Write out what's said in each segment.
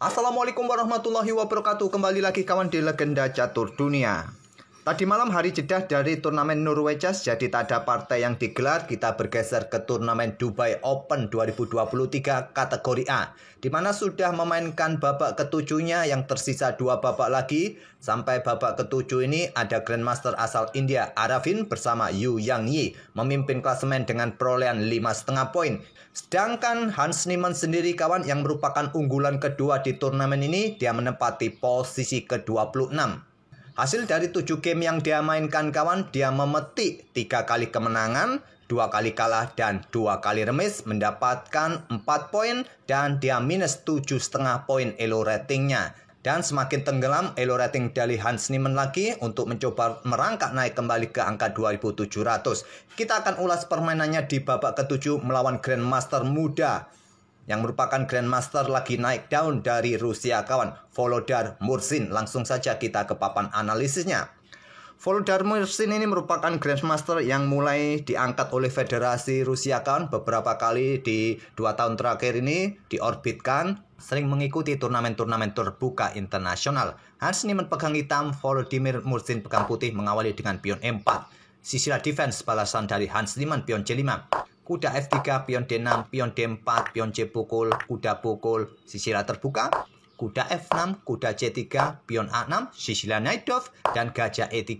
Assalamualaikum warahmatullahi wabarakatuh. Kembali lagi kawan di Legenda Catur Dunia. Tadi malam hari jeda dari turnamen Norwegia, jadi tak ada partai yang digelar. Kita bergeser ke turnamen Dubai Open 2023 kategori A, di mana sudah memainkan babak ketujuhnya, yang tersisa 2 babak lagi. Sampai babak ketujuh ini ada Grandmaster asal India Arafin bersama Yu Yang Yi memimpin klasemen dengan perolehan 5,5 poin. Sedangkan Hans Niemann sendiri kawan, yang merupakan unggulan kedua di turnamen ini, dia menempati posisi ke-26. Hasil dari 7 game yang dia mainkan kawan, dia memetik 3 kali kemenangan, 2 kali kalah, dan 2 kali remis, mendapatkan 4 poin, dan dia minus 7,5 poin elo ratingnya. Dan semakin tenggelam elo rating dari Hans Niemann lagi untuk mencoba merangkak naik kembali ke angka 2700. Kita akan ulas permainannya di babak ke-7 melawan Grandmaster muda, yang merupakan Grandmaster lagi naik daun dari Rusia kawan, Volodar Mursin. Langsung saja kita ke papan analisisnya. Volodar Mursin ini merupakan Grandmaster yang mulai diangkat oleh Federasi Rusia kawan. Beberapa kali di 2 tahun terakhir ini diorbitkan, sering mengikuti turnamen-turnamen terbuka internasional. Hans Niemann pegang hitam, Volodymyr Mursin pegang putih, mengawali dengan pion E4. Sisilah defense balasan dari Hans Niemann, pion C5. Kuda F3, pion D6, pion D4, pion C pukul, kuda pukul, sisilah terbuka. Kuda F6, kuda C3, pion A6, sisilah knight off, dan gajah E3.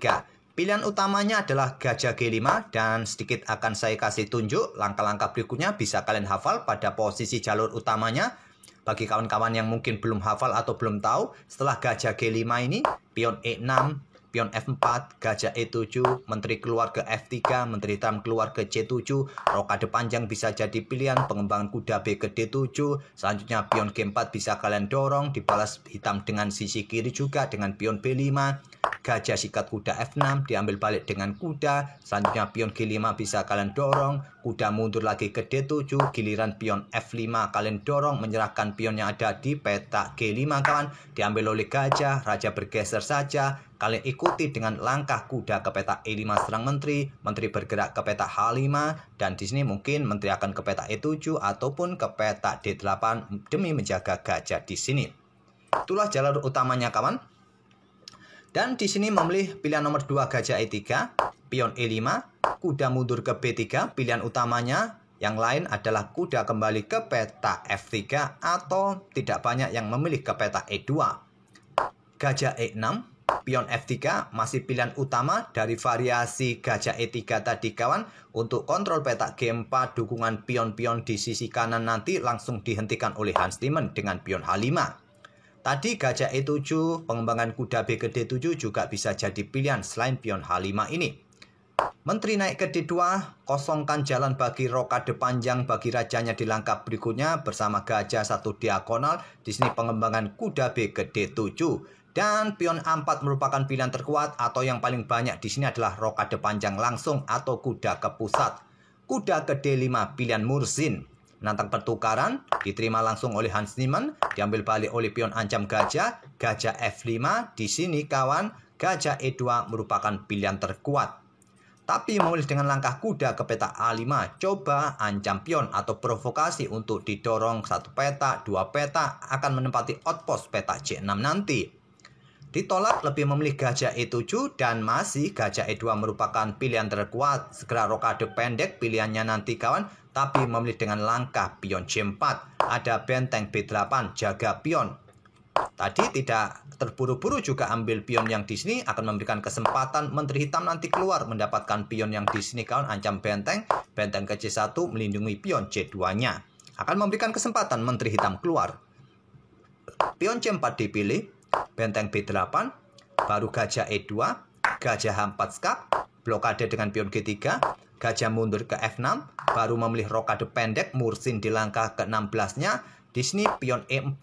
Pilihan utamanya adalah gajah G5, dan sedikit akan saya kasih tunjuk langkah-langkah berikutnya, bisa kalian hafal pada posisi jalur utamanya. Bagi kawan-kawan yang mungkin belum hafal atau belum tahu, setelah gajah G5 ini, pion E6, pion F4, gajah E7, menteri keluar ke F3, menteri hitam keluar ke C7, rokade panjang bisa jadi pilihan, pengembangan kuda B ke D7, selanjutnya pion G4 bisa kalian dorong, dibalas hitam dengan sisi kiri juga dengan pion B5, gajah sikat kuda F6, diambil balik dengan kuda, selanjutnya pion G5 bisa kalian dorong, kuda mundur lagi ke D7, giliran pion F5 kalian dorong, menyerahkan pion yang ada di peta G5 kawan, diambil oleh gajah, raja bergeser saja, kalian ikuti dengan langkah kuda ke peta E5 serang menteri, menteri bergerak ke peta H5, dan di sini mungkin menteri akan ke peta E7 ataupun ke peta D8 demi menjaga gajah di sini. Itulah jalur utamanya kawan. Dan di sini memilih pilihan nomor 2 gajah E3, pion E5, kuda mundur ke B3, pilihan utamanya. Yang lain adalah kuda kembali ke peta F3 atau tidak banyak yang memilih ke peta E2. Gajah E6, pion F3 masih pilihan utama dari variasi gajah E3 tadi kawan. Untuk kontrol peta G4, dukungan pion-pion di sisi kanan nanti langsung dihentikan oleh Hans Niemann dengan pion H5. Tadi gajah E7, pengembangan kuda B ke D7 juga bisa jadi pilihan selain pion H5 ini. Menteri naik ke D2, kosongkan jalan bagi rokade panjang bagi rajanya di langkah berikutnya bersama gajah 1 diagonal. Di sini pengembangan kuda B ke D7. Dan pion A4 merupakan pilihan terkuat atau yang paling banyak di sini adalah rokade panjang langsung atau kuda ke pusat. Kuda ke D5 pilihan Mursin. Menantang pertukaran, diterima langsung oleh Hans Niemann, diambil balik oleh pion ancam gajah, gajah F5. Di sini kawan, gajah E2 merupakan pilihan terkuat. Tapi memilih dengan langkah kuda ke peta A5, coba ancam pion atau provokasi untuk didorong 1 peta, 2 peta, akan menempati outpost peta C6 nanti. Ditolak lebih memilih gajah E7 dan masih gajah E2 merupakan pilihan terkuat. Segera rokade pendek pilihannya nanti kawan, tapi memilih dengan langkah pion C4. Ada benteng B8 jaga pion. Tadi tidak terburu-buru juga ambil pion yang di sini, akan memberikan kesempatan menteri hitam nanti keluar mendapatkan pion yang di sini kawan, ancam benteng, benteng ke C1 melindungi pion C2-nya. Akan memberikan kesempatan menteri hitam keluar. Pion C4 dipilih, benteng B8, baru gajah E2, gajah H4 skak, blokade dengan pion G3, gajah mundur ke F6, baru memilih rokade pendek Mursin di langkah ke-16-nya. Di sini pion E4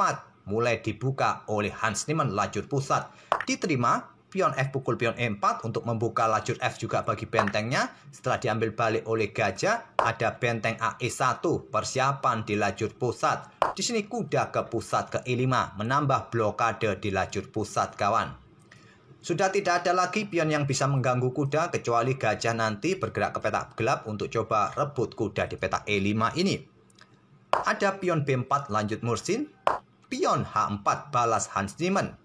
mulai dibuka oleh Hans Niemann lajur pusat. Diterima pion F pukul pion E4 untuk membuka lajur F juga bagi bentengnya. Setelah diambil balik oleh gajah, ada benteng AE1 persiapan di lajur pusat. Di sini kuda ke pusat ke E5 menambah blokade di lajur pusat kawan. Sudah tidak ada lagi pion yang bisa mengganggu kuda kecuali gajah nanti bergerak ke peta gelap untuk coba rebut kuda di peta E5 ini. Ada pion B4 lanjut Mursin, pion H4 balas Hans Niemann.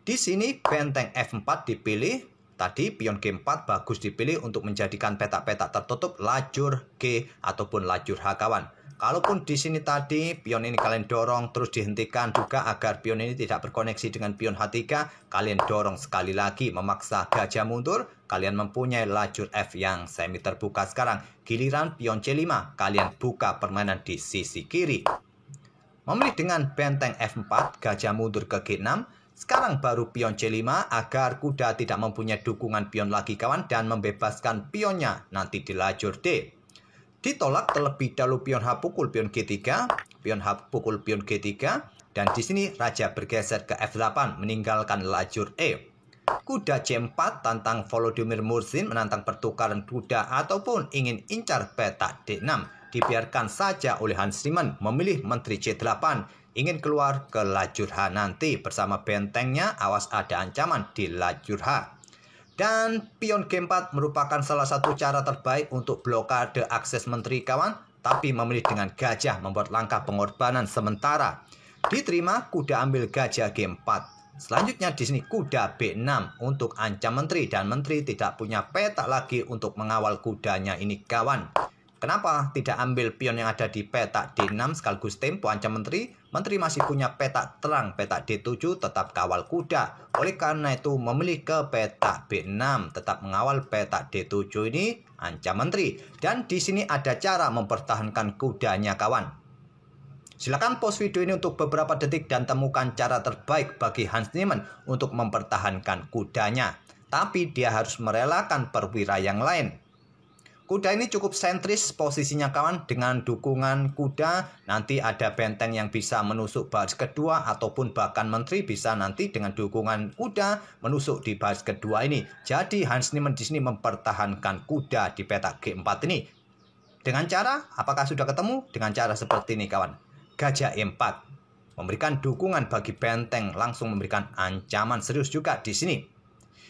Di sini benteng F4 dipilih. Tadi pion G4 bagus dipilih untuk menjadikan petak-petak tertutup lajur G ataupun lajur H kawan. Kalaupun di sini tadi pion ini kalian dorong terus dihentikan juga agar pion ini tidak berkoneksi dengan pion H3, kalian dorong sekali lagi memaksa gajah mundur, kalian mempunyai lajur F yang semi terbuka sekarang. Giliran pion C5, kalian buka permainan di sisi kiri. Memilih dengan benteng F4, gajah mundur ke G6, sekarang baru pion C5 agar kuda tidak mempunyai dukungan pion lagi kawan dan membebaskan pionnya nanti di lajur D. Ditolak terlebih dahulu pion H pukul pion G3, pion H pukul pion G3, dan di sini raja bergeser ke F8 meninggalkan lajur E. Kuda C4 tantang Volodymyr Mursin menantang pertukaran kuda ataupun ingin incar petak D6. Dibiarkan saja oleh Hans Niemann memilih menteri C8, ingin keluar ke lajur H nanti bersama bentengnya, awas ada ancaman di lajur H. Dan pion G4 merupakan salah satu cara terbaik untuk blokade akses menteri kawan, tapi memilih dengan gajah membuat langkah pengorbanan sementara. Diterima, kuda ambil gajah G4. Selanjutnya di sini kuda B6 untuk ancam menteri dan menteri tidak punya petak lagi untuk mengawal kudanya ini kawan. Kenapa tidak ambil pion yang ada di petak D6 sekaligus tempo ancam menteri? Menteri masih punya petak terang, petak D7 tetap kawal kuda. Oleh karena itu memilih ke petak B6 tetap mengawal petak D7 ini ancam menteri. Dan di sini ada cara mempertahankan kudanya kawan. Silakan pause video ini untuk beberapa detik dan temukan cara terbaik bagi Hans Niemann untuk mempertahankan kudanya. Tapi dia harus merelakan perwira yang lain. Kuda ini cukup sentris posisinya kawan, dengan dukungan kuda nanti ada benteng yang bisa menusuk baris kedua ataupun bahkan menteri bisa nanti dengan dukungan kuda menusuk di baris kedua ini. Jadi Hans Niemann di sini mempertahankan kuda di petak G4 ini. Dengan cara apakah sudah ketemu? Dengan cara seperti ini kawan. Gajah E4 memberikan dukungan bagi benteng, langsung memberikan ancaman serius juga di sini.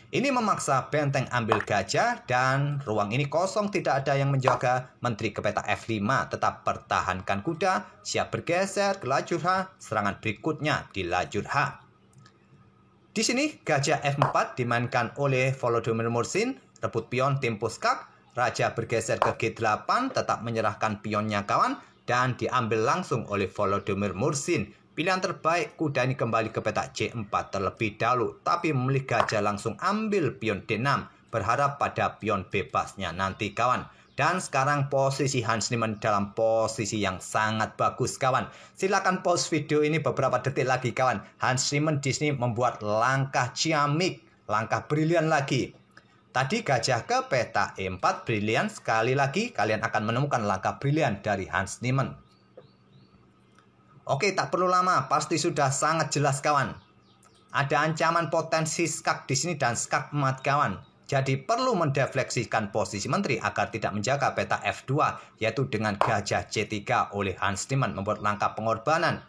Ini memaksa benteng ambil gajah dan ruang ini kosong, tidak ada yang menjaga. Menteri ke petak F5 tetap pertahankan kuda, siap bergeser ke lajur H, serangan berikutnya di lajur H. Di sini gajah F4 dimainkan oleh Volodymyr Mursin, rebut pion tempo skak, raja bergeser ke G8 tetap menyerahkan pionnya kawan dan diambil langsung oleh Volodymyr Mursin. Pilihan terbaik kuda ini kembali ke petak C4 terlebih dahulu, tapi memilih gajah langsung ambil pion D6, berharap pada pion bebasnya nanti kawan. Dan sekarang posisi Hans Niemann dalam posisi yang sangat bagus kawan. Silakan pause video ini beberapa detik lagi kawan. Hans Niemann di sini membuat langkah ciamik, langkah brilian lagi. Tadi gajah ke petak E4 brilian, sekali lagi kalian akan menemukan langkah brilian dari Hans Niemann. Oke, tak perlu lama, pasti sudah sangat jelas kawan. Ada ancaman potensi skak di sini dan skak mat kawan. Jadi perlu mendefleksikan posisi menteri agar tidak menjaga peta F2, yaitu dengan gajah C3 oleh Hans Niemann membuat langkah pengorbanan.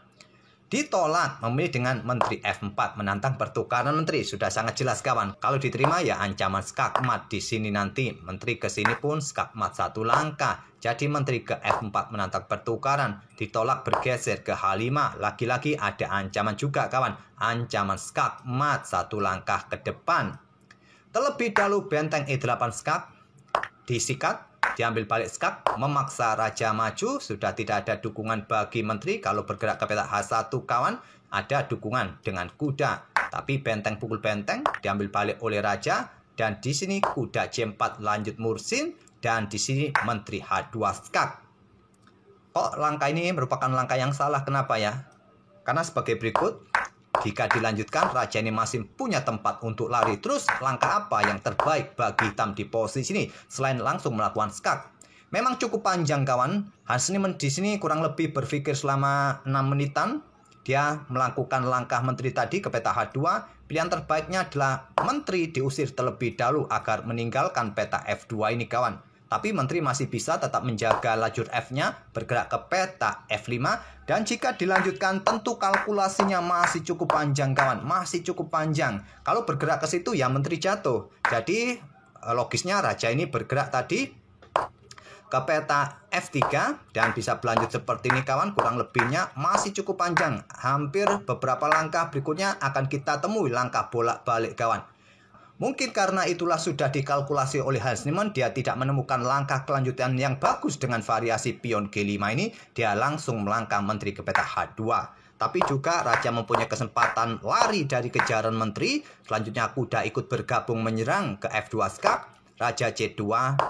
Ditolak, memilih dengan menteri F4 menantang pertukaran menteri. Sudah sangat jelas kawan. Kalau diterima ya ancaman skak mat di sini nanti. Menteri ke sini pun skak mat satu langkah. Jadi menteri ke F4 menantang pertukaran. Ditolak bergeser ke H5. Lagi-lagi ada ancaman juga kawan. Ancaman skak mat satu langkah ke depan. Terlebih dahulu benteng E8 skak disikat. Diambil balik skak, memaksa raja maju, sudah tidak ada dukungan bagi menteri. Kalau bergerak ke petak H1 kawan, ada dukungan dengan kuda. Tapi benteng pukul benteng, diambil balik oleh raja. Dan di sini kuda C4 lanjut Mursin, dan di sini menteri H2 skak. Kok langkah ini merupakan langkah yang salah, kenapa ya? Karena sebagai berikut. Jika dilanjutkan, raja ini masih punya tempat untuk lari. Terus langkah apa yang terbaik bagi hitam di posisi ini selain langsung melakukan skak? Memang cukup panjang kawan. Hans Niemann di sini kurang lebih berpikir selama 6 menitan. Dia melakukan langkah menteri tadi ke peta H2. Pilihan terbaiknya adalah menteri diusir terlebih dahulu agar meninggalkan peta F2 ini kawan. Tapi menteri masih bisa tetap menjaga lajur F-nya, bergerak ke peta F5. Dan jika dilanjutkan tentu kalkulasinya masih cukup panjang kawan. Masih cukup panjang. Kalau bergerak ke situ ya menteri jatuh. Jadi logisnya raja ini bergerak tadi ke peta F3 dan bisa berlanjut seperti ini kawan. Kurang lebihnya masih cukup panjang, hampir beberapa langkah berikutnya akan kita temui langkah bolak-balik kawan. Mungkin karena itulah sudah dikalkulasi oleh Hans Niemann, dia tidak menemukan langkah kelanjutan yang bagus dengan variasi pion G5 ini, dia langsung melangkah menteri ke peta H2. Tapi juga raja mempunyai kesempatan lari dari kejaran menteri. Selanjutnya kuda ikut bergabung menyerang ke F2 skak, raja C2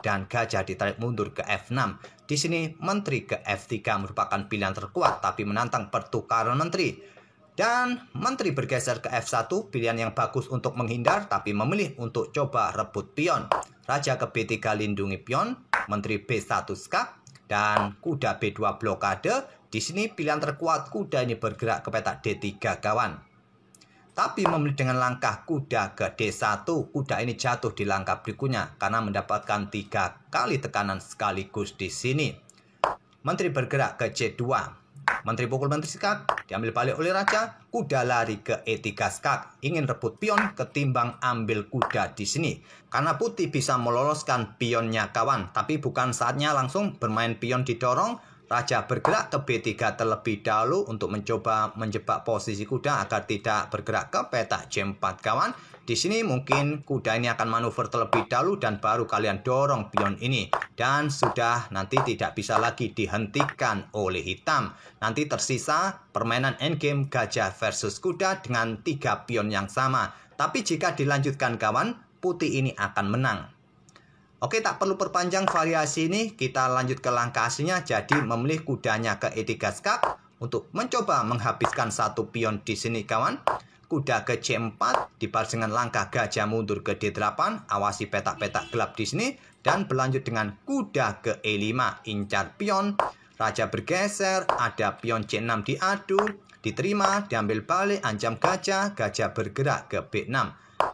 dan gajah ditarik mundur ke F6. Di sini menteri ke F3 merupakan pilihan terkuat tapi menantang pertukaran menteri. Dan menteri bergeser ke F1, pilihan yang bagus untuk menghindar tapi memilih untuk coba rebut pion. Raja ke B3 lindungi pion, menteri B1 skak dan kuda B2 blokade. Di sini pilihan terkuat kuda ini bergerak ke peta D3 kawan. Tapi memilih dengan langkah kuda ke D1, kuda ini jatuh di langkah berikutnya karena mendapatkan 3 kali tekanan sekaligus di sini. Menteri bergerak ke C2. Menteri pukul menteri skak, diambil balik oleh raja, kuda lari ke E3 skak, ingin rebut pion ketimbang ambil kuda di sini. Karena putih bisa meloloskan pionnya kawan, tapi bukan saatnya langsung bermain pion didorong. Raja bergerak ke B3 terlebih dahulu untuk mencoba menjebak posisi kuda agar tidak bergerak ke peta C4 kawan. Di sini mungkin kuda ini akan manuver terlebih dahulu dan baru kalian dorong pion ini. Dan sudah nanti tidak bisa lagi dihentikan oleh hitam. Nanti tersisa permainan endgame gajah versus kuda dengan 3 pion yang sama. Tapi jika dilanjutkan kawan, putih ini akan menang. Oke, tak perlu perpanjang variasi ini, kita lanjut ke langkah aslinya. Jadi memilih kudanya ke E3 skak untuk mencoba menghabiskan 1 pion di sini kawan. Kuda ke C4 dibalas dengan langkah gajah mundur ke D8, awasi petak-petak gelap di sini dan berlanjut dengan kuda ke E5, incar pion. Raja bergeser, ada pion C6 diadu, diterima, diambil balik, ancam gajah, gajah bergerak ke B6.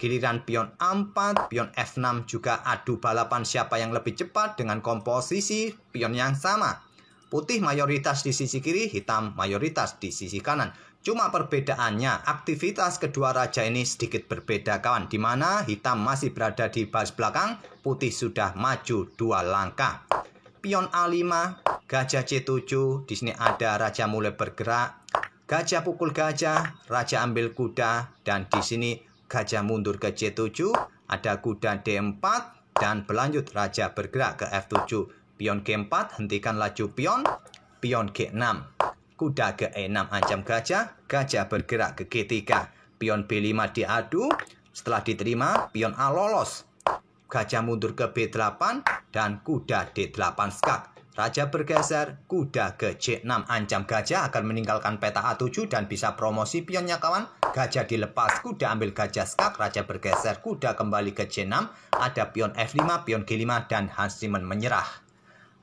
Giliran pion A4, pion F6 juga adu balapan siapa yang lebih cepat dengan komposisi pion yang sama. Putih mayoritas di sisi kiri, hitam mayoritas di sisi kanan. Cuma perbedaannya, aktivitas kedua raja ini sedikit berbeda kawan. Di mana hitam masih berada di baris belakang, putih sudah maju 2 langkah. Pion A5, gajah C7, di sini ada raja mulai bergerak. Gajah pukul gajah, raja ambil kuda, dan di sini gajah mundur ke C7, ada kuda D4, dan berlanjut raja bergerak ke F7. Pion G4, hentikan laju pion. Pion G6, kuda ke E6, ancam gajah. Gajah bergerak ke G3. Pion B5 diadu. Setelah diterima, pion A lolos. Gajah mundur ke B8, dan kuda D8 skak. Raja bergeser, kuda ke C6, ancam gajah akan meninggalkan peta A7 dan bisa promosi pionnya kawan. Gajah dilepas, kuda ambil gajah skak, raja bergeser, kuda kembali ke C6, ada pion F5, pion G5, dan Hans Niemann menyerah.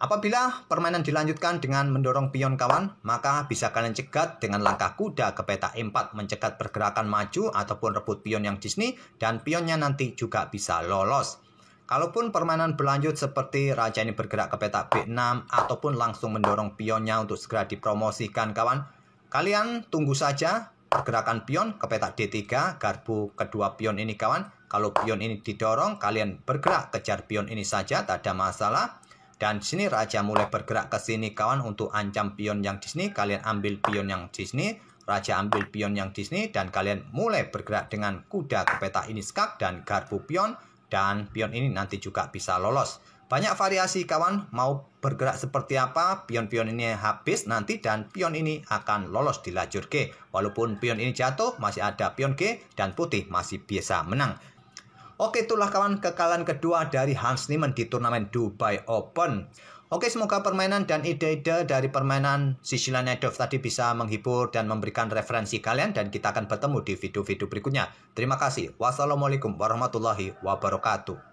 Apabila permainan dilanjutkan dengan mendorong pion kawan, maka bisa kalian cegat dengan langkah kuda ke peta E4, mencegat pergerakan maju ataupun rebut pion yang di sini, dan pionnya nanti juga bisa lolos. Kalaupun permainan berlanjut seperti raja ini bergerak ke peta B6 ataupun langsung mendorong pionnya untuk segera dipromosikan kawan, kalian tunggu saja pergerakan pion ke peta D3, garpu kedua pion ini kawan. Kalau pion ini didorong, kalian bergerak kejar pion ini saja, tak ada masalah. Dan di sini raja mulai bergerak ke sini kawan untuk ancam pion yang di sini, kalian ambil pion yang di sini, raja ambil pion yang di sini, dan kalian mulai bergerak dengan kuda ke peta ini skak dan garpu pion. Dan pion ini nanti juga bisa lolos. Banyak variasi kawan, mau bergerak seperti apa, pion-pion ini habis nanti dan pion ini akan lolos di lajur G. Walaupun pion ini jatuh, masih ada pion G dan putih masih bisa menang. Oke, itulah kawan kekalahan kedua dari Hans Niemann di turnamen Dubai Open. Oke, semoga permainan dan ide-ide dari permainan Sicilian Najdov tadi bisa menghibur dan memberikan referensi kalian, dan kita akan bertemu di video-video berikutnya. Terima kasih. Wassalamualaikum warahmatullahi wabarakatuh.